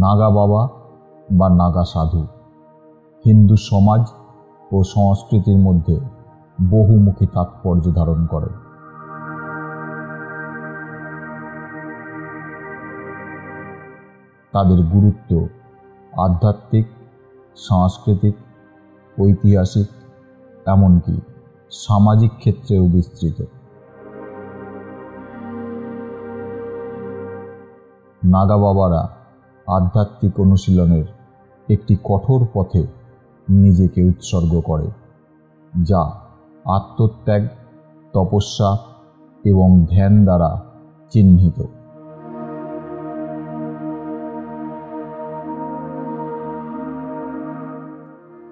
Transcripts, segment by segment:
নাগা বাবা বা নাগা সাধু হিন্দু সমাজ ও সংস্কৃতির মধ্যে বহুমুখী তাৎপর্য ধারণ করে। তাদের গুরুত্ব আধ্যাত্মিক, সাংস্কৃতিক, ঐতিহাসিক, এমনকি সামাজিক ক্ষেত্রেও বিস্তৃত। নাগা বাবারা আধ্যাত্মিক অনুশীলনের একটি কঠোর পথে নিজেকে উৎসর্গ করে, যা আত্মত্যাগ, তপস্যা এবং ধ্যান দ্বারা চিহ্নিত।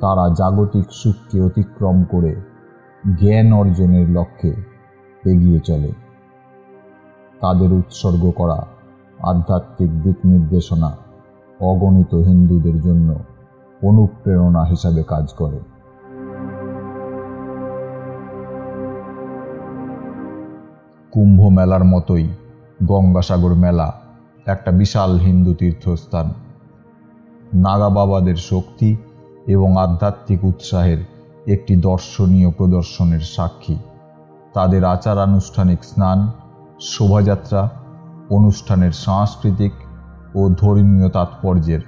তারা জাগতিক সুখকে অতিক্রম করে জ্ঞান অর্জনের লক্ষ্যে এগিয়ে চলে। তাদের উৎসর্গ করা আধ্যাত্মিক দিক নির্দেশনা অগণিত হিন্দুদের জন্য অনুপ্রেরণা হিসাবে কাজ করে। কুম্ভ মেলার মতোই গঙ্গাসাগর মেলা একটা বিশাল হিন্দু তীর্থস্থান। নাগা বাবাদের শক্তি এবং আধ্যাত্মিক উৎসাহের একটি দর্শনীয় প্রদর্শনের সাক্ষী। তাদের আচারানুষ্ঠানিক স্নান, শোভাযাত্রা, অনুষ্ঠানের সাংস্কৃতিক ও ধর্মীয় তাৎপর্যের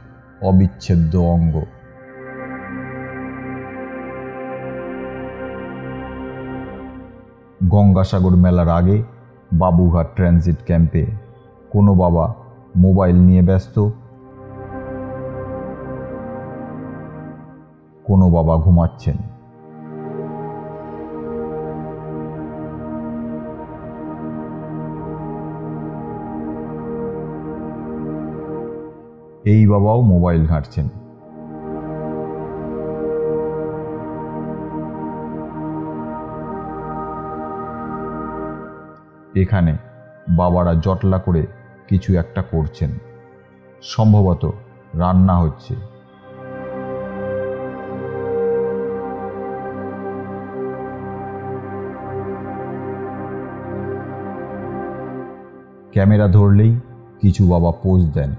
অবিচ্ছেদ্য অঙ্গ। গঙ্গাসাগর মেলার আগে বাবুঘাট ট্রানজিট ক্যাম্পে কোনো বাবা মোবাইল নিয়ে ব্যস্ত, কোনো বাবা ঘুমাচ্ছেন। এই বাবাও মোবাইল ঘাঁটছেন। এখানে বাবারা জটলা করে কিছু একটা করছেন, সম্ভবত রান্না হচ্ছে। ক্যামেরা ধরলেই কিছু বাবা পোজ দেন।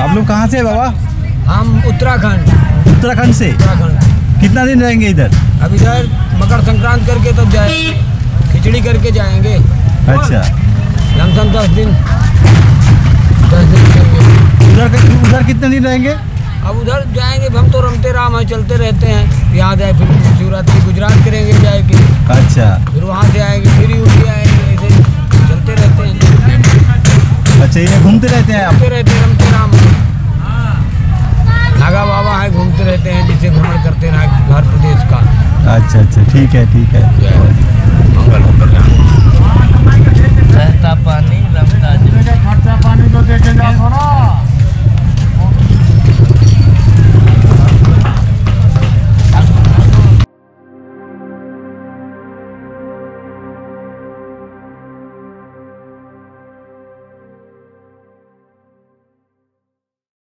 आप लोग कहाँ से बाबा? हम उत्तराखंड। उत्तराखंड से? उत्तराखंड। कितना दिन रहेंगे इधर? अब इधर मकर संक्रांत करके तब जाएंगे, खिचड़ी करके जाएंगे। अच्छा, लमसम 10 दिन रहेंगे। उधर कितने दिन रहेंगे? अब उधर जाएंगे, हम तो रमते राम है, चलते रहते हैं। यहाँ जाए फिर शिवरात्रि गुजरात करेंगे जाएंगे। अच्छा, फिर वहाँ से आएंगे, फिर यूपी आएंगे, ऐसे चलते रहते हैं। अच्छा, ये घूमते रहते हैं आप? घूमते रहते हैं, रमते राम नागा बाबा है, घूमते रहते हैं, जिसे भ्रमण करते हैं हर प्रदेश का। अच्छा अच्छा, ठीक है ठीक है। मंगल हो।